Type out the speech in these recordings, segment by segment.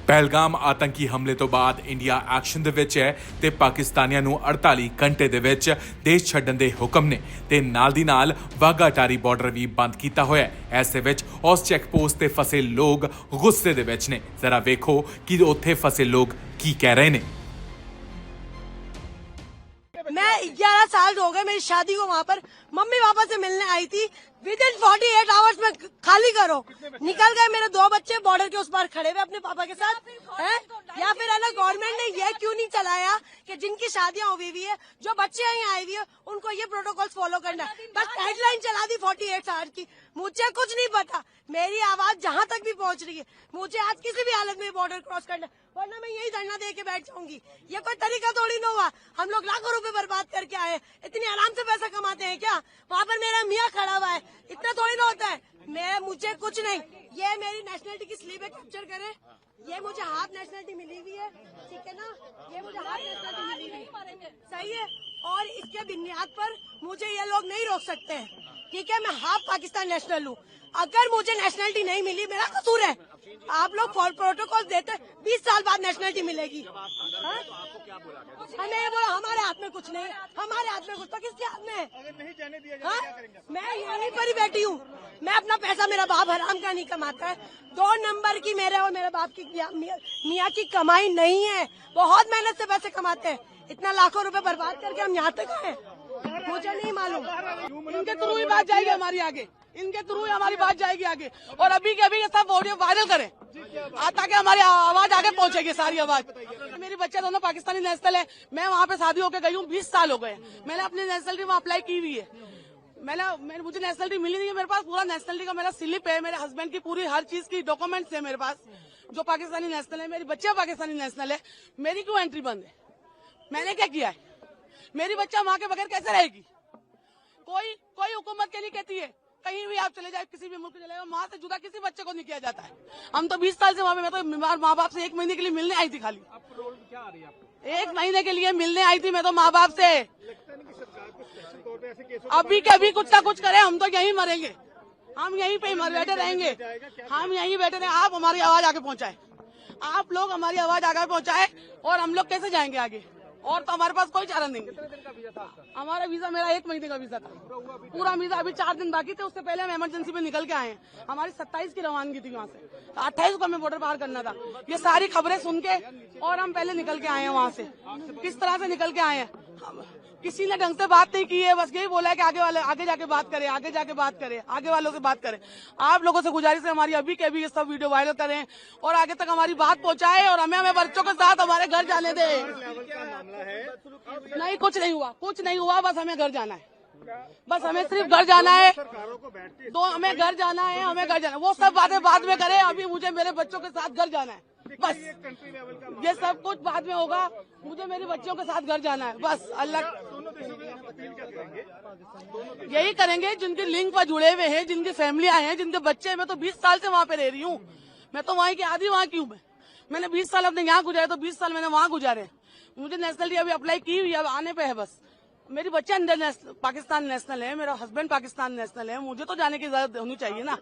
ਪਹਿਲਗਾਮ ਆਤੰਕੀ ਹਮਲੇ ਤੋਂ ਬਾਅਦ ਇੰਡੀਆ ਐਕਸ਼ਨ ਦੇ ਵਿੱਚ ਹੈ ਤੇ ਪਾਕਿਸਤਾਨੀਆਂ ਨੂੰ 48 ਘੰਟੇ ਦੇ ਵਿੱਚ ਦੇਸ਼ ਛੱਡਣ ਦੇ ਹੁਕਮ ਨੇ ਤੇ ਨਾਲ ਦੀ ਨਾਲ ਵਾਘਾ ਅਟਾਰੀ ਬਾਰਡਰ ਵੀ ਬੰਦ ਕੀਤਾ ਹੋਇਆ ਹੈ। ਇਸ ਦੇ ਵਿੱਚ ਉਸ ਚੈੱਕ ਪੋਸਟ ਤੇ ਫਸੇ ਲੋਕ ਗੁੱਸੇ ਦੇ ਵਿੱਚ ਨੇ। ਜ਼ਰਾ ਵੇਖੋ ਕਿ ਉੱਥੇ ਫਸੇ ਲੋਕ ਕੀ ਕਹਿ ਰਹੇ ਨੇ। मैं 11 साल हो गए मेरी शादी को, वहाँ पर मम्मी पापा से मिलने आई थी। विद इन 48 आवर्स में खाली करो। निकल गए मेरे 2 बच्चे बॉर्डर के उस पार खड़े हुए अपने पापा के साथ है। या फिर है ना, गवर्नमेंट ने ये क्यों नहीं चलाया कि जिनकी शादियां हुई हुई है, जो बच्चे यहाँ आई हुई है, उनको ये प्रोटोकॉल फॉलो करना है। बस हेडलाइन चला दी 48 आवर्स की। मुझे कुछ नहीं पता, मेरी आवाज जहाँ तक भी पहुँच रही है, मुझे आज किसी भी हालत में बॉर्डर क्रॉस करना, वरना मैं यही धरना दे के बैठ जाऊंगी। ये कोई तरीका थोड़ी ना हुआ। हम लोग लाखों रुपए बर्बाद करके आए, इतनी आराम से पैसा कमाते हैं क्या? वहाँ पर मेरा मियाँ खड़ा हुआ है, इतना थोड़ी ना होता है। मुझे कुछ नहीं, ये मेरी नेशनलिटी की स्लीप है, कैप्चर करे। ये मुझे हाफ नेशनलिटी मिली हुई है, ठीक है ना? ये मुझे हाफ नेशनलिटी मिली हुई है, सही है। और इसके बुनियाद पर मुझे ये लोग नहीं रोक सकते हैं, ठीक है? मैं हाफ पाकिस्तान नेशनल हूँ। अगर मुझे नेशनलिटी नहीं मिली, मेरा कसूर है। आप लोग प्रोटोकॉल देते 20 साल बाद नेशनलिटी मिलेगी। हमें ये बोला हमारे हाथ में कुछ नहीं, हमारे हाथ में कुछ तो किसके हाथ में है? अगर नहीं जाने दिया जाए, मैं यहीं पर ही बैठी हूँ। मैं अपना पैसा, मेरा बाप हराम का नहीं कमाता है। 2 नंबर की मेरे और मेरे बाप की मियाँ की कमाई नहीं है। बहुत मेहनत से पैसे कमाते हैं। इतना लाखों रुपए बर्बाद करके हम यहाँ तक आए, मुझे नहीं मालूम। इनके थ्रू ही बात जाएगी हमारी आगे, इनके थ्रू ही हमारी बात जाएगी आगे। और अभी के अभी ये सब ऑडियो वायरल करें ताकि हमारी आवाज आगे पहुंचेगी, सारी आवाज। मेरी बच्चे दोनों पाकिस्तानी नेशनल है। मैं वहाँ पे शादी होकर गई हूँ, 20 साल हो गए। मैंने अपनी नेशनलिटी वहाँ अप्लाई की हुई है। मुझे नेशनलिटी मिली नहीं है। मेरे पास पूरा नेशनलिटी का मेरा स्लिप है, मेरे हस्बैंड की पूरी हर चीज की डॉक्यूमेंट्स है मेरे पास, जो पाकिस्तानी नेशनल है। मेरी बच्चे पाकिस्तानी नेशनल है, मेरी क्यों एंट्री बंद है? मैंने क्या किया है? मेरी बच्चा वहाँ के बगैर कैसे रहेगी? कोई हुकूमत के नहीं कहती है कहीं भी आप चले जाए, किसी भी मुल्क चले जाए, वहाँ से जुदा किसी बच्चे को नहीं किया जाता है। हम तो 20 साल से वहाँ पे, मैं तो बीमार माँ बाप से 1 महीने के लिए मिलने आई थी। खाली क्या आ रही है आपको? 1 महीने के लिए मिलने आई थी मैं तो माँ बाप से। अभी के अभी कुछ ना कुछ करे, हम तो यहीं मरेंगे, हम यहीं पे बैठे रहेंगे, हम यहीं बैठे रहेंगे। आप हमारी आवाज आगे पहुँचाए, आप लोग हमारी आवाज आगे पहुँचाए, और हम लोग कैसे जाएंगे आगे? और तो हमारे पास कोई चारा नहीं। हमारा वीजा, मेरा 1 महीने का वीजा था, पूरा वीजा। अभी 4 दिन बाकी थे, उससे पहले हम इमरजेंसी में निकल के आए हैं। हमारी 27 की रवानगी थी वहाँ से, 28 को हमें बॉर्डर पार करना था। ये सारी खबरें सुन के और हम पहले निकल के आए हैं वहाँ से। किस तरह से निकल के आए हैं? किसी ने ढंग से बात नहीं की है, बस यही बोला है कि आगे जाके बात करें, आगे जाके बात करें, आगे वालों से बात करें। आप लोगों से गुजारिश है हमारी, अभी के अभी ये सब वीडियो वायरल करें और आगे तक हमारी बात पहुंचाएं, और हमें बच्चों के साथ हमारे घर जाने दें। नहीं, कुछ नहीं हुआ, कुछ नहीं हुआ। बस हमें घर जाना है, बस हमें सिर्फ घर जाना है। तो हमें घर जाना है, हमें घर जाना है। वो सब बातें बाद में करें, अभी मुझे मेरे बच्चों के साथ घर जाना है। बस ये सब कुछ बाद में होगा, मुझे मेरे बच्चों के साथ घर जाना है। बस अल्लाह यही करेंगे जिनके लिंक पर जुड़े हुए हैं, जिनकी फैमिलियां हैं, जिनके बच्चे हैं। मैं तो 20 साल से वहाँ पे रह रही हूँ, मैं तो वहाँ की आधी वहाँ की हूँ। मैंने 20 साल अपने यहाँ गुजारे, तो 20 साल मैंने वहाँ गुजारे। मुझे नेशनलिटी अभी अप्लाई की हुई है, अब आने पे है बस। मेरी बच्चे अंदर पाकिस्तान नेशनल है, मेरा हस्बैंड पाकिस्तान नेशनल है। मुझे तो जाने की इजाजत होनी चाहिए ना।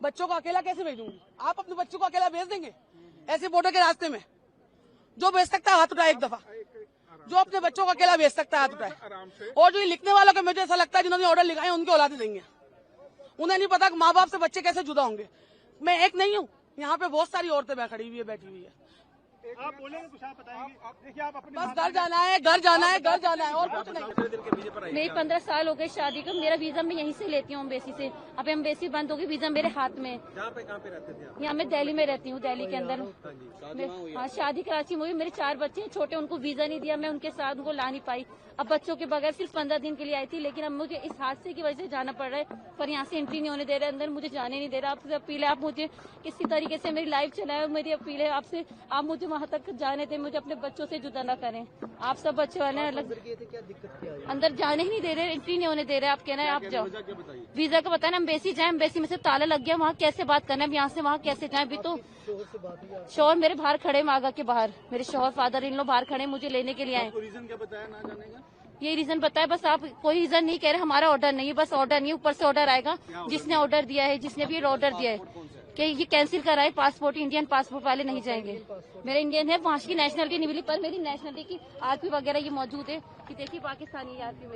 बच्चों को अकेला कैसे भेजूंगी? आप अपने बच्चों को अकेला भेज देंगे ऐसे बॉर्डर के रास्ते में? जो भेज सकता है हाथ उठाए एक दफा, जो अपने बच्चों को अकेला भेज सकता है हाथ उठाए। और जो ये लिखने वालों को, मुझे ऐसा लगता है जिन्होंने ऑर्डर लिखाए उनके औलादे देंगे। उन्हें नहीं पता कि माँ बाप से बच्चे कैसे जुदा होंगे। मैं एक नहीं हूँ, यहाँ पे बहुत सारी औरतें खड़ी हुई है, बैठी हुई है। आप बोलेंगे कुछ, आप बताएंगे। देखिए, आप अपने बस घर जाना है, घर जाना है, घर जाना है, और कुछ नहीं। मेरी 15 साल हो गए शादी को। मेरा वीजा मैं यहीं से लेती हूँ, एम्बेसी से। अब एम्बेसी बंद हो गई, वीजा मेरे हाथ में। कहाँ पे रहते थे आप? यहाँ मैं दिल्ली में रहती हूँ, दिल्ली के अंदर। हाँ, शादी कराची में हुई। मेरे 4 बच्चे हैं छोटे, उनको वीजा नहीं दिया, मैं उनके साथ उनको ला नहीं पाई। अब बच्चों के बगैर सिर्फ 15 दिन के लिए आई थी, लेकिन अब मुझे इस हादसे की वजह से जाना पड़ रहा है। पर यहाँ से एंट्री नहीं होने दे रहे, अंदर मुझे जाने नहीं दे रहा। आपसे अपील है, आप मुझे किसी तरीके से मेरी लाइफ चलाए। मेरी अपील है आपसे, आप मुझे वहाँ तक जाने दें, मुझे अपने बच्चों से जुदा ना करें। आप सब बच्चे वाले हैं, अलग अंदर जाने ही नहीं दे रहे, एंट्री नहीं होने दे रहे। आप कह रहे हैं आप जाओ, वीजा का बताना। एम्बेसी जाए, एम्बेसी में से ताला लग गया, वहाँ कैसे बात करना है? यहाँ से वहाँ कैसे जाए? अभी तो शोहर मेरे बाहर खड़े, मागा के बाहर मेरे शोहर, फादर इन लोग बाहर खड़े, मुझे लेने के लिए आए। रीजन क्या बताया ना जाने का? ये रीजन बताया, बस आप कोई रीजन नहीं कह रहे। हमारा ऑर्डर नहीं है, बस ऑर्डर नहीं, ऊपर से ऑर्डर आएगा। जिसने ऑर्डर दिया है, जिसने भी ऑर्डर दिया है, कि ये कैंसिल कराए पासपोर्ट, इंडियन पासपोर्ट वाले नहीं जाएंगे। मेरा इंडियन है, वहाँ की नेशनलिटी नहीं मिली, पर मेरी नेशनलिटी की आरपी वगैरह ये मौजूद है कि देखिए पाकिस्तानी आरपी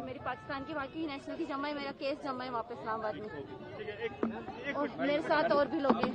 मेरी पाकिस्तान की बाकी नेशनलिटी जमा है, मेरा केस जमा है वहाँ पे इस्लामाबाद में, और मेरे साथ और भी लोग हैं।